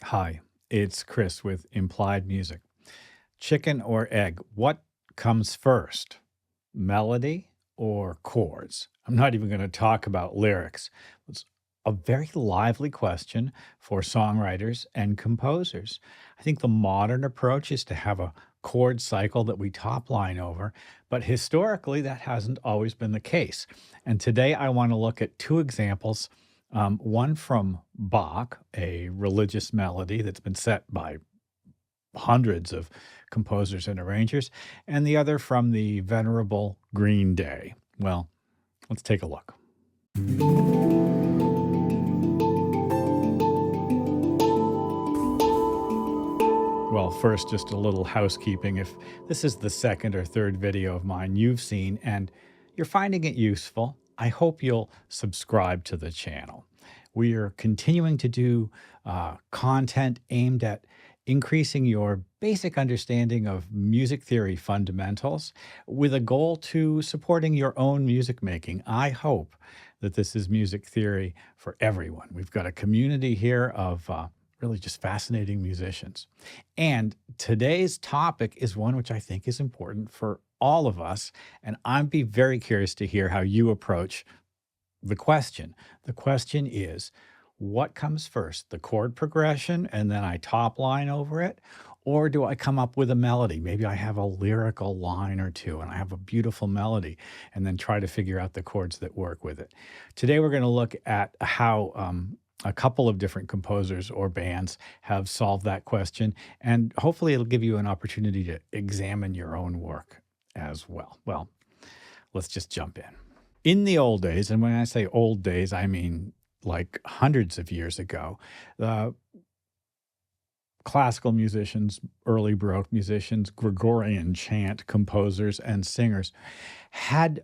Hi, it's Chris with Implied Music. Chicken or egg, what comes first? Melody or chords? I'm not even going to talk about lyrics. It's a very lively question for songwriters and composers. I think the modern approach is to have a chord cycle that we top line over, but historically that hasn't always been the case. And today I want to look at two examples, one from Bach, a religious melody that's been set by hundreds of composers and arrangers, and the other from the venerable Green Day. Well, let's take a look. Well, first, just a little housekeeping. If this is the second or third video of mine you've seen and you're finding it useful, I hope you'll subscribe to the channel. We are continuing to do content aimed at increasing your basic understanding of music theory fundamentals with a goal to supporting your own music making. I hope that this is music theory for everyone. We've got a community here of really just fascinating musicians. And today's topic is one which I think is important for all of us, and I'd be very curious to hear how you approach the question. The question is, what comes first, the chord progression and then I top line over it? Or do I come up with a melody? Maybe I have a lyrical line or two and I have a beautiful melody and then try to figure out the chords that work with it. Today we're going to look at how a couple of different composers or bands have solved that question, and hopefully it'll give you an opportunity to examine your own work as well. Well, let's just jump in. In the old days, and when I say old days, I mean like hundreds of years ago, classical musicians, early Baroque musicians, Gregorian chant composers, and singers had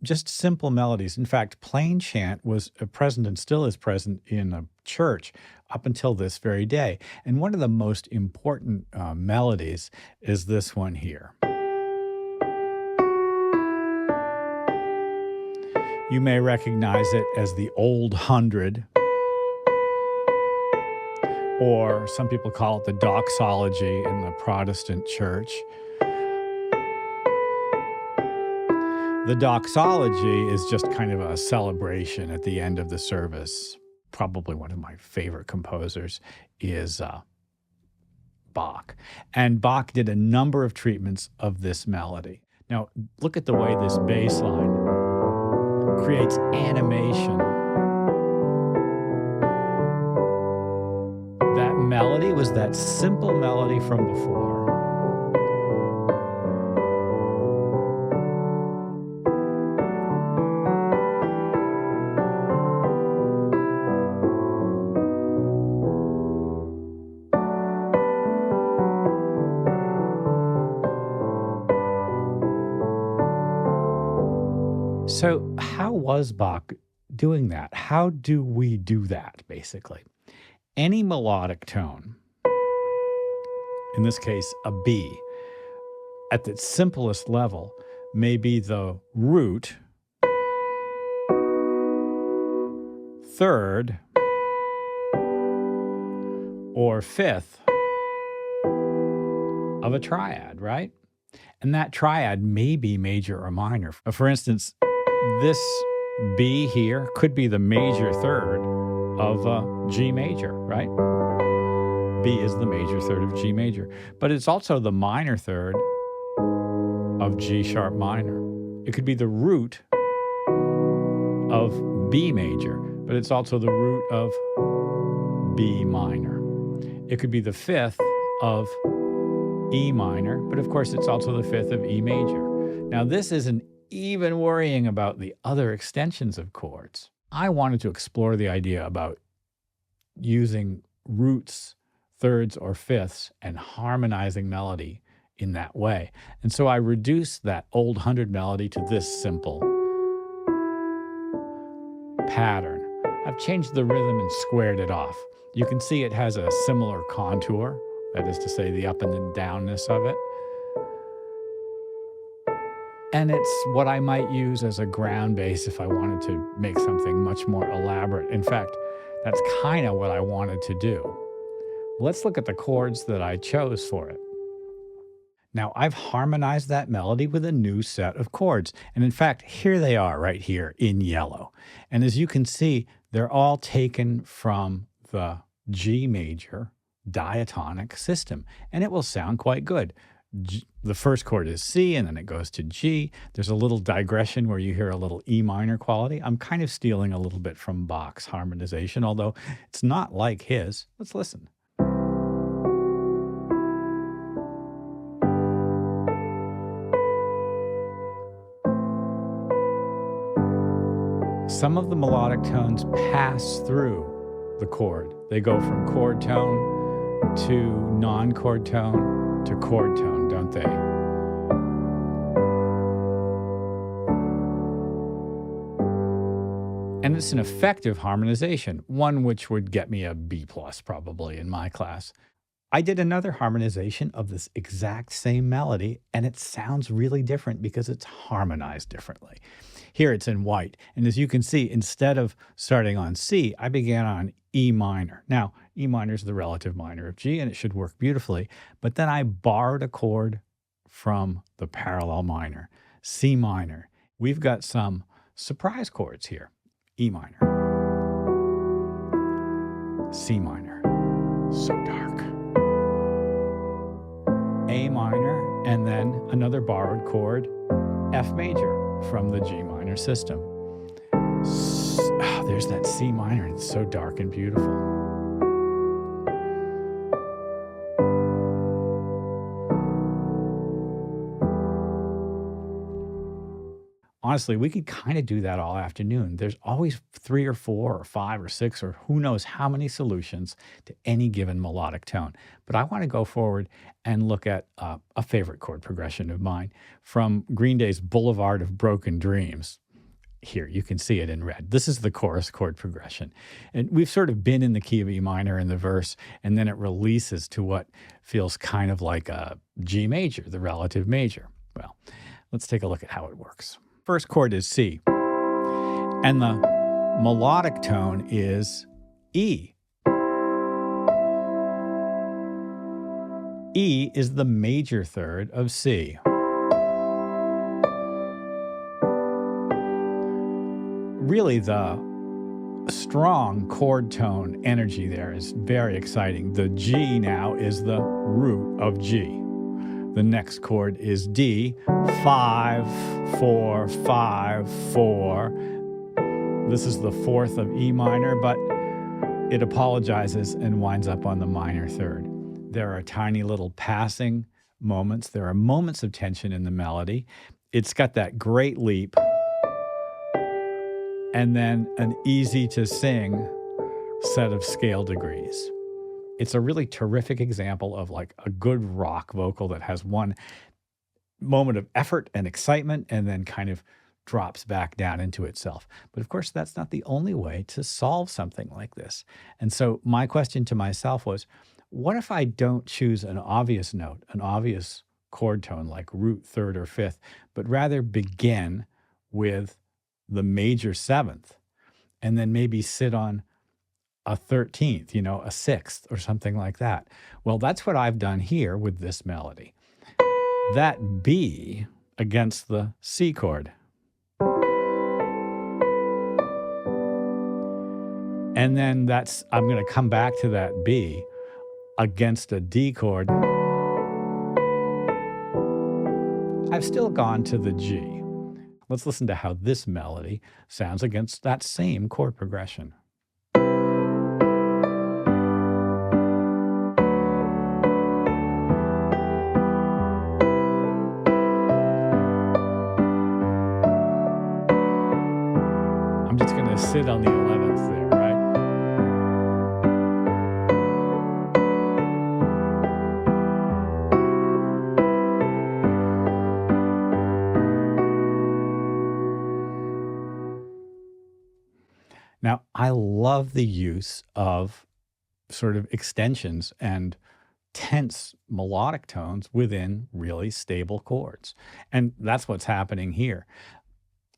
just simple melodies. In fact, plain chant was present and still is present in a church up until this very day. And one of the most important melodies is this one here. You may recognize it as the Old Hundred, or some people call it the doxology in the Protestant church. The doxology is just kind of a celebration at the end of the service. Probably one of my favorite composers is Bach. And Bach did a number of treatments of this melody. Now, look at the way this bass line creates animation. That melody was that simple melody from before. So how was Bach doing that? How do we do that, basically? Any melodic tone, in this case a B, at its simplest level may be the root, third, or fifth of a triad, right? And that triad may be major or minor. For instance, this B here could be the major third of G major, right? B is the major third of G major, but it's also the minor third of G sharp minor. It could be the root of B major, but it's also the root of B minor. It could be the fifth of E minor, but of course it's also the fifth of E major. Now this isn't even worrying about the other extensions of chords. I wanted to explore the idea about using roots, thirds, or fifths and harmonizing melody in that way. And so I reduced that Old Hundred melody to this simple pattern. I've changed the rhythm and squared it off. You can see it has a similar contour, that is to say the up and the downness of it. And it's what I might use as a ground bass if I wanted to make something much more elaborate. In fact, that's kind of what I wanted to do Let's look at the chords that I chose for it. Now, I've harmonized that melody with a new set of chords. And in fact, here they are right here in yellow. And as you can see, they're all taken from the G major diatonic system, and it will sound quite good. The first chord is C, and then it goes to G. There's a little digression where you hear a little E minor quality. I'm kind of stealing a little bit from Bach's harmonization, although it's not like his. Let's listen. Some of the melodic tones pass through the chord. They go from chord tone to non-chord tone to chord tone, don't they? And it's an effective harmonization, one which would get me a B+ probably in my class. I did another harmonization of this exact same melody, and it sounds really different because it's harmonized differently. Here it's in white, and as you can see, instead of starting on C, I began on E minor. Now, E minor is the relative minor of G, and it should work beautifully, but then I borrowed a chord from the parallel minor, C minor. We've got some surprise chords here. E minor, C minor, so dark. A minor, and then another borrowed chord, F major, from the G minor system. There's that C minor, and it's so dark and beautiful. Honestly, we could kind of do that all afternoon. There's always 3 or 4 or 5 or 6 or who knows how many solutions to any given melodic tone. But I want to go forward and look at a favorite chord progression of mine from Green Day's Boulevard of Broken Dreams. Here, you can see it in red. This is the chorus chord progression. And we've sort of been in the key of E minor in the verse, and then it releases to what feels kind of like a G major, the relative major. Well, let's take a look at how it works. First chord is C, and the melodic tone is E. E is the major third of C. Really, the strong chord tone energy there is very exciting. The G now is the root of G. The next chord is D, 5, 4, 5, 4. This is the fourth of E minor, but it apologizes and winds up on the minor third. There are tiny little passing moments. There are moments of tension in the melody. It's got that great leap, and then an easy to sing set of scale degrees. It's a really terrific example of like a good rock vocal that has one moment of effort and excitement and then kind of drops back down into itself. But of course, that's not the only way to solve something like this. And so my question to myself was, what if I don't choose an obvious note, an obvious chord tone like root, third, or fifth, but rather begin with the major seventh and then maybe sit on a 13th, a 6th or something like that. Well, that's what I've done here with this melody. That B against the C chord. And then I'm going to come back to that B against a D chord. I've still gone to the G. Let's listen to how this melody sounds against that same chord progression. Sit on the 11th there, right? Now, I love the use of sort of extensions and tense melodic tones within really stable chords. And that's what's happening here.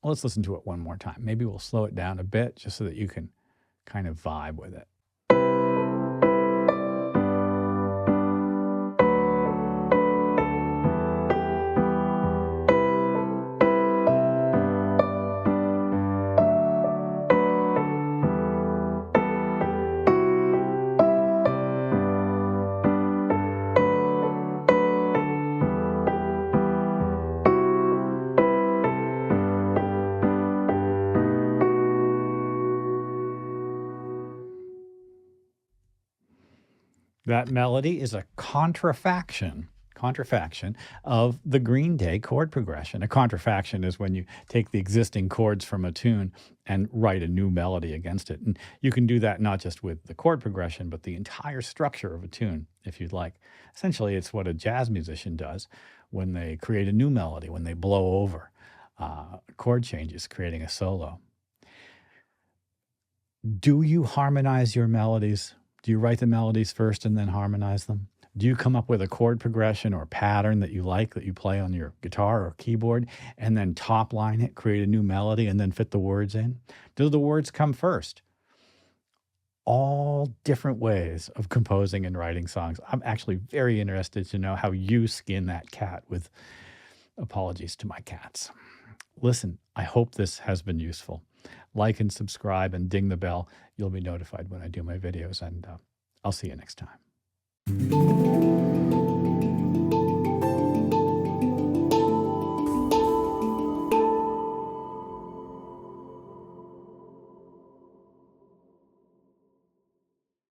Let's listen to it one more time. Maybe we'll slow it down a bit just so that you can kind of vibe with it. That melody is a contrafaction of the Green Day chord progression. A contrafaction is when you take the existing chords from a tune and write a new melody against it. And you can do that not just with the chord progression, but the entire structure of a tune, if you'd like. Essentially, it's what a jazz musician does when they create a new melody, when they blow over chord changes, creating a solo. Do you harmonize your melodies? Do you write the melodies first and then harmonize them? Do you come up with a chord progression or pattern that you like that you play on your guitar or keyboard and then top line it, create a new melody, and then fit the words in? Do the words come first? All different ways of composing and writing songs. I'm actually very interested to know how you skin that cat, with apologies to my cats. Listen, I hope this has been useful. Like and subscribe and ding the bell. You'll be notified when I do my videos, and I'll see you next time.